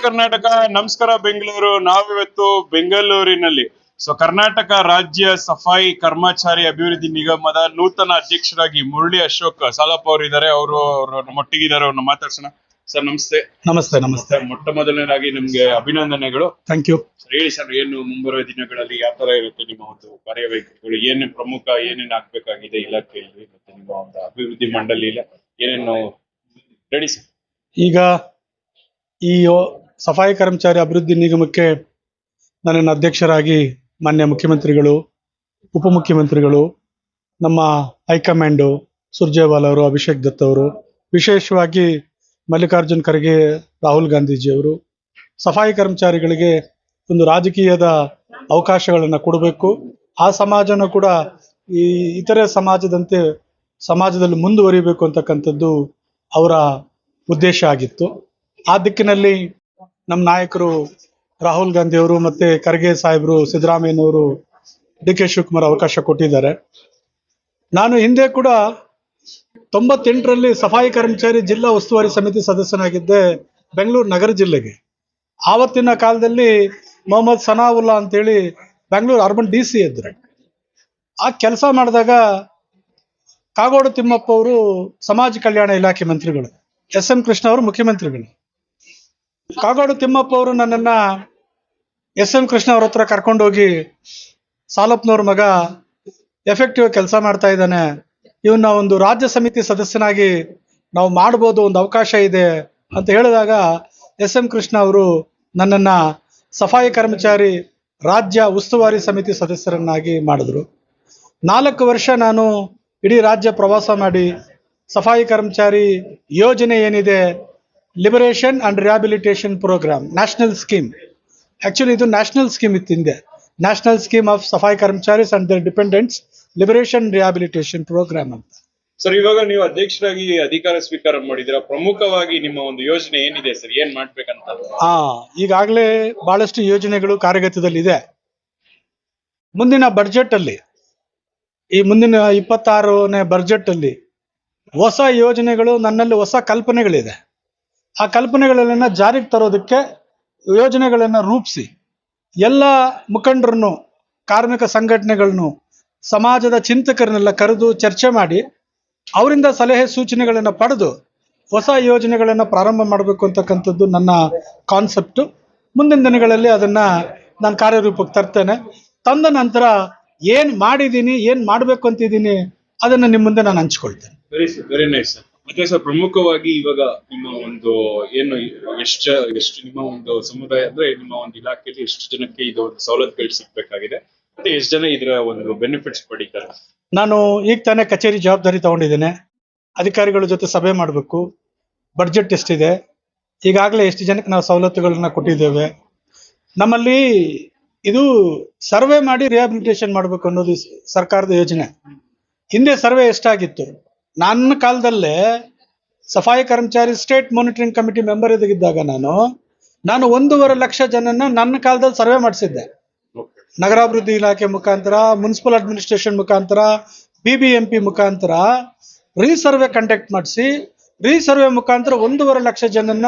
ಕರ್ನಾಟಕ, ನಮಸ್ಕಾರ ಬೆಂಗಳೂರು. ನಾವಿವತ್ತು ಬೆಂಗಳೂರಿನಲ್ಲಿ ಕರ್ನಾಟಕ ರಾಜ್ಯ ಸಫಾಯಿ ಕರ್ಮಚಾರಿ ಅಭಿವೃದ್ಧಿ ನಿಗಮದ ನೂತನ ಅಧ್ಯಕ್ಷರಾಗಿ ಮುರಳಿ ಅಶೋಕ್ ಸಾಲಪ್ಪ ಅವರು ಇದ್ದಾರೆ. ಅವರು ನಮ್ಮೊಟ್ಟಿಗಿದ್ದಾರೆ, ಅವ್ರನ್ನ ಮಾತಾಡ್ಸೋಣ. ಸರ್ ನಮಸ್ತೆ. ನಮಸ್ತೆ. ನಮಸ್ತೆ. ಮೊಟ್ಟ ಮೊದಲನೇದಾಗಿ ನಿಮ್ಗೆ ಅಭಿನಂದನೆಗಳು. Thank you. ಹೇಳಿ ಸರ್, ಏನು ಮುಂಬರುವ ದಿನಗಳಲ್ಲಿ ಯಾವ ತರ ಇರುತ್ತೆ ನಿಮ್ಮ ಒಂದು ಕಾರ್ಯವೈಖರಿಗಳು? ಏನೇನು ಪ್ರಮುಖ, ಏನೇನು ಆಗ್ಬೇಕಾಗಿದೆ ಇಲಾಖೆಯಲ್ಲಿ, ಮತ್ತೆ ನಿಮ್ಮ ಒಂದು ಅಭಿವೃದ್ಧಿ ಮಂಡಳಿಯಲ್ಲಿ ಏನೇನು ರೆಡಿ ಸರ್? ಈಗ ಈ ಸಫಾಯಿ ಕರ್ಮಚಾರಿ ಅಭಿವೃದ್ಧಿ ನಿಗಮಕ್ಕೆ ನನ್ನನ್ನು ಅಧ್ಯಕ್ಷರಾಗಿ ಮಾನ್ಯ ಮುಖ್ಯಮಂತ್ರಿಗಳು, ಉಪಮುಖ್ಯಮಂತ್ರಿಗಳು, ನಮ್ಮ ಹೈಕಮಾಂಡು ಸುರ್ಜೇವಾಲ ಅವರು, ಅಭಿಷೇಕ್ ದತ್ ಅವರು, ವಿಶೇಷವಾಗಿ ಮಲ್ಲಿಕಾರ್ಜುನ್ ಖರ್ಗೆ, ರಾಹುಲ್ ಗಾಂಧೀಜಿಯವರು ಸಫಾಯಿ ಕರ್ಮಚಾರಿಗಳಿಗೆ ಒಂದು ರಾಜಕೀಯದ ಅವಕಾಶಗಳನ್ನು ಕೊಡಬೇಕು. ಆ ಸಮಾಜನ ಕೂಡ ಈ ಇತರೆ ಸಮಾಜದಂತೆ ಸಮಾಜದಲ್ಲಿ ಮುಂದುವರಿಬೇಕು ಅಂತಕ್ಕಂಥದ್ದು ಅವರ ಉದ್ದೇಶ ಆಗಿತ್ತು. ಆ ದಿಕ್ಕಿನಲ್ಲಿ ನಮ್ಮ ನಾಯಕರು ರಾಹುಲ್ ಗಾಂಧಿ ಅವರು ಮತ್ತೆ ಖರ್ಗೆ ಸಾಹೇಬರು, ಸಿದ್ದರಾಮಯ್ಯನವರು, ಡಿ ಕೆ ಶಿವಕುಮಾರ್ ಅವಕಾಶ ಕೊಟ್ಟಿದ್ದಾರೆ. ನಾನು ಹಿಂದೆ ಕೂಡ 98ರಲ್ಲಿ ಸಫಾಯಿ ಕರ್ಮಚಾರಿ ಜಿಲ್ಲಾ ಉಸ್ತುವಾರಿ ಸಮಿತಿ ಸದಸ್ಯನಾಗಿದ್ದೆ ಬೆಂಗಳೂರು ನಗರ ಜಿಲ್ಲೆಗೆ. ಆವತ್ತಿನ ಕಾಲದಲ್ಲಿ ಮೊಹಮ್ಮದ್ ಸನಾವುಲ್ಲಾ ಅಂತೇಳಿ ಬೆಂಗಳೂರು ಅರ್ಬನ್ DC ಇದ್ರು. ಆ ಕೆಲಸ ಮಾಡಿದಾಗ ಕಾಗೋಡು ತಿಮ್ಮಪ್ಪ ಅವರು ಸಮಾಜ ಕಲ್ಯಾಣ ಇಲಾಖೆ ಮಂತ್ರಿಗಳು, SM ಕೃಷ್ಣ ಅವರು ಮುಖ್ಯಮಂತ್ರಿಗಳು. ಕಾಗೋಡು ತಿಮ್ಮಪ್ಪ ಅವರು ನನ್ನನ್ನ SM ಕೃಷ್ಣ ಅವ್ರ ಹತ್ರ ಕರ್ಕೊಂಡೋಗಿ, ಸಾಲಪ್ಪನವ್ರ ಮಗ ಎಫೆಕ್ಟಿವ್ ಕೆಲಸ ಮಾಡ್ತಾ ಇದ್ದಾನೆ, ಇವನ್ನ ಒಂದು ರಾಜ್ಯ ಸಮಿತಿ ಸದಸ್ಯನಾಗಿ ನಾವು ಮಾಡ್ಬೋದು, ಒಂದು ಅವಕಾಶ ಇದೆ ಅಂತ ಹೇಳಿದಾಗ SM ಕೃಷ್ಣ ಅವರು ನನ್ನನ್ನ ಸಫಾಯಿ ಕರ್ಮಚಾರಿ ರಾಜ್ಯ ಉಸ್ತುವಾರಿ ಸಮಿತಿ ಸದಸ್ಯರನ್ನಾಗಿ ಮಾಡಿದ್ರು. 4 ವರ್ಷ ನಾನು ಇಡೀ ರಾಜ್ಯ ಪ್ರವಾಸ ಮಾಡಿ ಸಫಾಯಿ ಕರ್ಮಚಾರಿ ಯೋಜನೆ ಏನಿದೆ, liberation and rehabilitation programme, national scheme, actually ಇದು ನ್ಯಾಷನಲ್ ಸ್ಕೀಮ್ ಇತ್ತು ಹಿಂದೆ, national scheme of Safai Karmacharis and their dependents liberation rehabilitation programme ಅಂತ. ಸರ್, ಇವಾಗ ನೀವು ಅಧ್ಯಕ್ಷರಾಗಿ ಅಧಿಕಾರ ಸ್ವೀಕಾರ ಮಾಡಿದಿರ, ಪ್ರಮುಖವಾಗಿ ನಿಮ್ಮ ಒಂದು ಯೋಜನೆ ಏನಿದೆ ಸರ್? ಏನ್ ಮಾಡ್ಬೇಕಂತ? ಈಗಾಗಲೇ ಬಹಳಷ್ಟು ಯೋಜನೆಗಳು ಕಾರ್ಯಗತದಲ್ಲಿದೆ. ಮುಂದಿನ ಬಡ್ಜೆಟ್ ಅಲ್ಲಿ, ಈ ಮುಂದಿನ 26ನೇ ಬಡ್ಜೆಟ್ ಅಲ್ಲಿ ಹೊಸ ಯೋಜನೆಗಳು, ನನ್ನಲ್ಲಿ ಹೊಸ ಕಲ್ಪನೆಗಳಿದೆ. ಆ ಕಲ್ಪನೆಗಳನ್ನ ಜಾರಿಗೆ ತರೋದಕ್ಕೆ ಯೋಜನೆಗಳನ್ನ ರೂಪಿಸಿ ಎಲ್ಲ ಮುಖಂಡರನ್ನು, ಕಾರ್ಮಿಕ ಸಂಘಟನೆಗಳನ್ನು, ಸಮಾಜದ ಚಿಂತಕರನ್ನೆಲ್ಲ ಕರೆದು ಚರ್ಚೆ ಮಾಡಿ ಅವರಿಂದ ಸಲಹೆ ಸೂಚನೆಗಳನ್ನು ಪಡೆದು ಹೊಸ ಯೋಜನೆಗಳನ್ನು ಪ್ರಾರಂಭ ಮಾಡಬೇಕು ಅಂತಕ್ಕಂಥದ್ದು ನನ್ನ ಕಾನ್ಸೆಪ್ಟು. ಮುಂದಿನ ದಿನಗಳಲ್ಲಿ ಅದನ್ನ ನಾನು ಕಾರ್ಯರೂಪಕ್ಕೆ ತರ್ತೇನೆ. ತಂದ ನಂತರ ಏನ್ ಮಾಡಿದ್ದೀನಿ, ಏನ್ ಮಾಡ್ಬೇಕು ಅಂತಿದ್ದೀನಿ, ಅದನ್ನ ನಿಮ್ಮ ಮುಂದೆ ನಾನು ಹಂಚ್ಕೊಳ್ತೇನೆ. Very nice sir. ಮತ್ತೆ ಸರ್, ಪ್ರಮುಖವಾಗಿ ಇವಾಗ ನಿಮ್ಮ ಒಂದು ಏನು ಎಷ್ಟು ನಿಮ್ಮ ಒಂದು ಸಮುದಾಯ ಅಂದ್ರೆ ನಿಮ್ಮ ಒಂದು ಇಲಾಖೆಯಲ್ಲಿ ಎಷ್ಟು ಜನಕ್ಕೆ ಇದು ಒಂದು ಸವಲತ್ತುಗಳು ಸಿಗ್ಬೇಕಾಗಿದೆ, ಮತ್ತೆ ಎಷ್ಟು ಜನ ಇದರ ಒಂದು ಬೆನಿಫಿಟ್ಸ್ ಪಡೀತಾರೆ? ನಾನು ಈಗ ತಾನೇ ಕಚೇರಿ ಜವಾಬ್ದಾರಿ ತಗೊಂಡಿದ್ದೇನೆ. ಅಧಿಕಾರಿಗಳ ಜೊತೆ ಸಭೆ ಮಾಡಬೇಕು. ಬಡ್ಜೆಟ್ ಎಷ್ಟಿದೆ, ಈಗಾಗಲೇ ಎಷ್ಟು ಜನಕ್ಕೆ ನಾವು ಸವಲತ್ತುಗಳನ್ನ ಕೊಟ್ಟಿದ್ದೇವೆ. ನಮ್ಮಲ್ಲಿ ಇದು ಸರ್ವೆ ಮಾಡಿ ರಿಹಾಬಿಲಿಟೇಷನ್ ಮಾಡಬೇಕು ಅನ್ನೋದು ಸರ್ಕಾರದ ಯೋಜನೆ. ಹಿಂದೆ ಸರ್ವೆ ಎಷ್ಟಾಗಿತ್ತು? ನನ್ನ ಕಾಲದಲ್ಲೇ ಸಫಾಯಿ ಕರ್ಮಚಾರಿ ಸ್ಟೇಟ್ ಮಾನಿಟರಿಂಗ್ ಕಮಿಟಿ ಮೆಂಬರ್ ಇದ್ದಾಗ ನಾನು 1.5 ಲಕ್ಷ ಜನನ್ನ ನನ್ನ ಕಾಲದಲ್ಲಿ ಸರ್ವೆ ಮಾಡಿಸಿದ್ದೆ. ನಗರಾಭಿವೃದ್ಧಿ ಇಲಾಖೆ ಮುಖಾಂತರ, ಮುನ್ಸಿಪಲ್ ಅಡ್ಮಿನಿಸ್ಟ್ರೇಷನ್ ಮುಖಾಂತರ, BBMP ಮುಖಾಂತರ ರೀಸರ್ವೆ ಕಂಡಕ್ಟ್ ಮಾಡಿಸಿ, ರೀಸರ್ವೆ ಮುಖಾಂತರ 1.5 ಲಕ್ಷ ಜನನ್ನ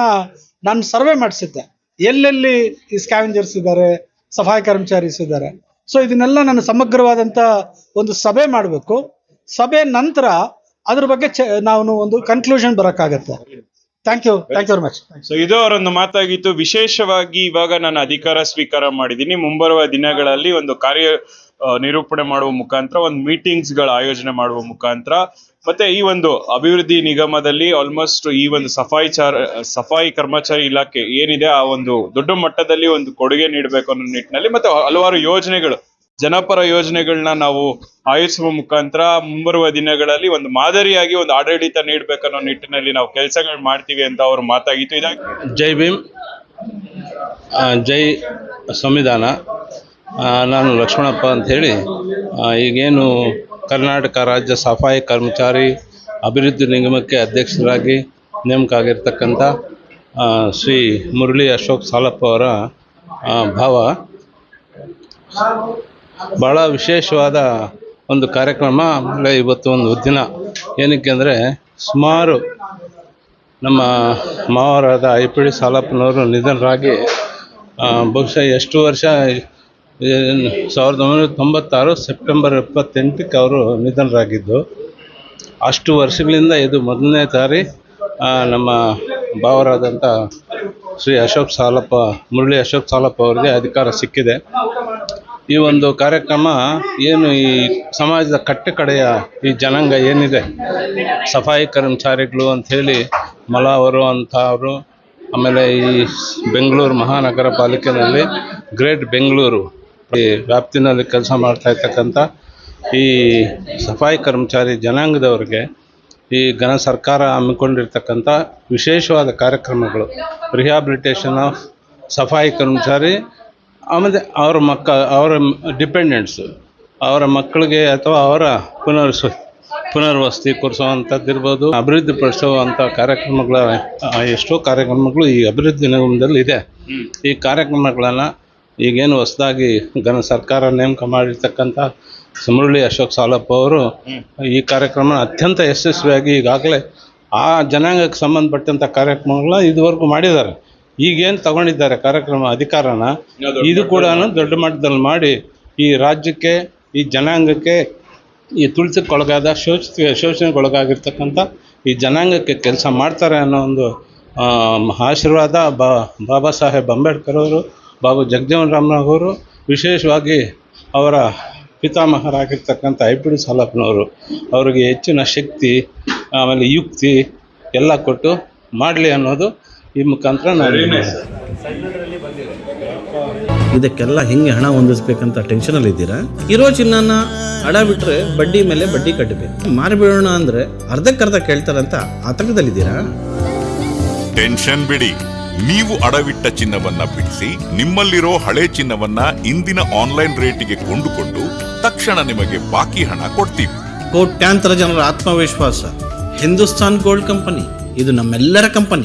ನಾನು ಸರ್ವೆ ಮಾಡಿಸಿದ್ದೆ. ಎಲ್ಲೆಲ್ಲಿ ಈ ಸ್ಕ್ಯಾವೆಂಜರ್ಸ್ ಇದ್ದಾರೆ, ಸಫಾಯಿ ಕರ್ಮಚಾರೀಸ್ ಇದ್ದಾರೆ. ಸೊ ಇದನ್ನೆಲ್ಲ ನಾನು ಸಮಗ್ರವಾದಂತ ಒಂದು ಸಭೆ ಮಾಡಬೇಕು. ಸಭೆ ನಂತರ ಅದ್ರ ಬಗ್ಗೆ ನಾವು ಒಂದು ಕನ್ಕ್ಲೂಷನ್ ಬರಕ್ಕಾಗತ್ತೆ. Thank you very much. So ಇದು ಅವರೊಂದು ಮಾತಾಗಿತ್ತು. ವಿಶೇಷವಾಗಿ ಇವಾಗ ನಾನು ಅಧಿಕಾರ ಸ್ವೀಕಾರ ಮಾಡಿದ್ದೀನಿ. ಮುಂಬರುವ ದಿನಗಳಲ್ಲಿ ಒಂದು ಕಾರ್ಯ ನಿರೂಪಣೆ ಮಾಡುವ ಮುಖಾಂತರ, ಒಂದು ಮೀಟಿಂಗ್ಸ್ ಗಳ ಆಯೋಜನೆ ಮಾಡುವ ಮುಖಾಂತರ, ಮತ್ತೆ ಈ ಒಂದು ಅಭಿವೃದ್ಧಿ ನಿಗಮದಲ್ಲಿ ಆಲ್ಮೋಸ್ಟ್ ಈ ಒಂದು ಸಫಾಯಿ ಕರ್ಮಚಾರಿ ಇಲಾಖೆ ಏನಿದೆ ಆ ಒಂದು ದೊಡ್ಡ ಮಟ್ಟದಲ್ಲಿ ಒಂದು ಕೊಡುಗೆ ನೀಡಬೇಕು ಅನ್ನೋ ನಿಟ್ಟಿನಲ್ಲಿ, ಮತ್ತೆ ಹಲವಾರು ಯೋಜನೆಗಳು, ಜನಪರ ಯೋಜನೆಗಳನ್ನ ನಾವು ಆಯೋಜಿಸುವ ಮುಖಾಂತರ ಮುಂಬರುವ ದಿನಗಳಲ್ಲಿ ಒಂದು ಮಾದರಿಯಾಗಿ ಒಂದು ಆಡಳಿತ ನೀಡಬೇಕನ್ನೋ ನಿಟ್ಟಿನಲ್ಲಿ ನಾವು ಕೆಲಸಗಳು ಮಾಡ್ತೀವಿ ಅಂತ ಅವರು ಮಾತಾಗಿತ್ತು. ಇದಾಗಿ ಜೈ ಭೀಮ್, ಜೈ ಸಂವಿಧಾನ. ನಾನು ಲಕ್ಷ್ಮಣಪ್ಪ ಅಂಥೇಳಿ, ಈಗೇನು ಕರ್ನಾಟಕ ರಾಜ್ಯ ಸಫಾಯಿ ಕರ್ಮಚಾರಿ ಅಭಿವೃದ್ಧಿ ನಿಗಮಕ್ಕೆ ಅಧ್ಯಕ್ಷರಾಗಿ ನೇಮಕ ಆಗಿರ್ತಕ್ಕಂಥ ಶ್ರೀ ಮುರಳಿ ಅಶೋಕ್ ಸಾಲಪ್ಪ ಅವರ ಭಾವ. ಭಾಳ ವಿಶೇಷವಾದ ಒಂದು ಕಾರ್ಯಕ್ರಮ. ಇವತ್ತು ಒಂದು ದಿನ ಏನಕ್ಕೆ ಅಂದರೆ, ಸುಮಾರು ನಮ್ಮ ಮಾವರಾದ IPD ಸಾಲಪ್ಪನವರು ನಿಧನರಾಗಿ ಬಹುಶಃ ಎಷ್ಟು ವರ್ಷ 1996 ಸೆಪ್ಟೆಂಬರ್ 28ಕ್ಕೆ ಅವರು ನಿಧನರಾಗಿದ್ದು. ಅಷ್ಟು ವರ್ಷಗಳಿಂದ ಇದು ಮೊದಲನೇ ಸಾರಿ ನಮ್ಮ ಭಾವರಾದಂಥ ಶ್ರೀ ಅಶೋಕ್ ಸಾಲಪ್ಪ, ಮುರಳಿ ಅಶೋಕ್ ಸಾಲಪ್ಪ ಅವರಿಗೆ ಅಧಿಕಾರ ಸಿಕ್ಕಿದೆ. ಈ ಒಂದು ಕಾರ್ಯಕ್ರಮ ಏನು ಈ ಸಮಾಜದ ಕಟ್ಟಕಡೆಯ ಈ ಜನಾಂಗ ಏನಿದೆ, ಸಫಾಯಿ ಕರ್ಮಚಾರಿಗಳು ಅಂಥೇಳಿ ಮಲಾವರು ಅಂಥವರು, ಆಮೇಲೆ ಈ ಬೆಂಗಳೂರು ಮಹಾನಗರ ಪಾಲಿಕೆಯಲ್ಲಿ ಗ್ರೇಟ್ ಬೆಂಗಳೂರು ಈ ವ್ಯಾಪ್ತಿನಲ್ಲಿ ಕೆಲಸ ಮಾಡ್ತಾ ಇರ್ತಕ್ಕಂಥ ಈ ಸಫಾಯಿ ಕರ್ಮಚಾರಿ ಜನಾಂಗದವ್ರಿಗೆ ಈ ಘನ ಸರ್ಕಾರ ಹಮ್ಮಿಕೊಂಡಿರ್ತಕ್ಕಂಥ ವಿಶೇಷವಾದ ಕಾರ್ಯಕ್ರಮಗಳು, ರಿಹ್ಯಾಬಿಲಿಟೇಷನ್ ಆಫ್ ಸಫಾಯಿ ಕರ್ಮಚಾರಿ, ಆಮೇಲೆ ಅವರ ಡಿಪೆಂಡೆಂಟ್ಸು, ಅವರ ಮಕ್ಕಳಿಗೆ ಅಥವಾ ಅವರ ಪುನರ್ವಸತಿ ಕೊಡಿಸುವಂಥದ್ದಿರ್ಬೋದು, ಅಭಿವೃದ್ಧಿ ಪಡಿಸುವಂಥ ಕಾರ್ಯಕ್ರಮಗಳ ಎಷ್ಟೋ ಕಾರ್ಯಕ್ರಮಗಳು ಈ ಅಭಿವೃದ್ಧಿ ನಿಗಮದಲ್ಲಿ ಇದೆ. ಈ ಕಾರ್ಯಕ್ರಮಗಳನ್ನು ಈಗೇನು ಹೊಸದಾಗಿ ಘನ ಸರ್ಕಾರ ನೇಮಕ ಮಾಡಿರ್ತಕ್ಕಂಥ ಮುರಳಿ ಅಶೋಕ್ ಸಾಲಪ್ಪ ಅವರು ಈ ಕಾರ್ಯಕ್ರಮ ಅತ್ಯಂತ ಯಶಸ್ವಿಯಾಗಿ ಈಗಾಗಲೇ ಆ ಜನಾಂಗಕ್ಕೆ ಸಂಬಂಧಪಟ್ಟಂಥ ಕಾರ್ಯಕ್ರಮಗಳನ್ನ ಇದುವರೆಗೂ ಮಾಡಿದ್ದಾರೆ. ಈಗೇನು ತಗೊಂಡಿದ್ದಾರೆ ಕಾರ್ಯಕ್ರಮ ಅಧಿಕಾರನ, ಇದು ಕೂಡ ದೊಡ್ಡ ಮಟ್ಟದಲ್ಲಿ ಮಾಡಿ ಈ ರಾಜ್ಯಕ್ಕೆ, ಈ ಜನಾಂಗಕ್ಕೆ, ಈ ತುಳಿತಕ್ಕೊಳಗಾದ ಶೋಷಣೆಗೊಳಗಾಗಿರ್ತಕ್ಕಂಥ ಈ ಜನಾಂಗಕ್ಕೆ ಕೆಲಸ ಮಾಡ್ತಾರೆ ಅನ್ನೋ ಒಂದು ಆಶೀರ್ವಾದ ಬಾಬಾ ಸಾಹೇಬ್ ಅಂಬೇಡ್ಕರ್ ಅವರು, ಬಾಬು ಜಗಜೀವನ್ ರಾಮ್ನವರು, ವಿಶೇಷವಾಗಿ ಅವರ ಪಿತಾಮಹರಾಗಿರ್ತಕ್ಕಂಥ IPD ಸಾಲಪ್ಪನವರು ಅವರಿಗೆ ಹೆಚ್ಚಿನ ಶಕ್ತಿ, ಆಮೇಲೆ ಯುಕ್ತಿ ಎಲ್ಲ ಕೊಟ್ಟು ಮಾಡಲಿ ಅನ್ನೋದು ಈ ಮುಖಾಂತರ ನಾನು. ಇದಕ್ಕೆಲ್ಲ ಹೆಂಗೆ ಹಣ ಹೊಂದಿಸ್ಬೇಕಂತ ಟೆನ್ಷನಲ್ಲಿ ಇದ್ದೀರಾ? ಇರೋ ಚಿನ್ನನ ಅಡ ಬಿಟ್ರೆ ಬಡ್ಡಿ ಮೇಲೆ ಬಡ್ಡಿ ಕಟ್ಟಬೇಕು. ಮಾರಿಬಿಡೋಣ ಅಂದ್ರೆ ಅರ್ಧಕ್ಕರ್ಧ ಕೇಳ್ತಾರಂತ ಆತಂಕದಲ್ಲಿದ್ದೀರಾ? ಟೆನ್ಷನ್ ಬಿಡಿ, ನೀವು ಅಡವಿಟ್ಟ ಚಿನ್ನವನ್ನ ಬಿಡಿಸಿ ನಿಮ್ಮಲ್ಲಿರೋ ಹಳೆ ಚಿನ್ನವನ್ನ ಇಂದಿನ ಆನ್ಲೈನ್ ರೇಟಿಗೆ ಕೊಂಡುಕೊಂಡು ತಕ್ಷಣ ನಿಮಗೆ ಬಾಕಿ ಹಣ ಕೊಡ್ತೀವಿ. ಕೋಟ್ಯಾಂತರ ಜನರ ಆತ್ಮವಿಶ್ವಾಸ ಹಿಂದೂಸ್ತಾನ್ ಗೋಲ್ಡ್ ಕಂಪನಿ, ಇದು ನಮ್ಮೆಲ್ಲರ ಕಂಪನಿ.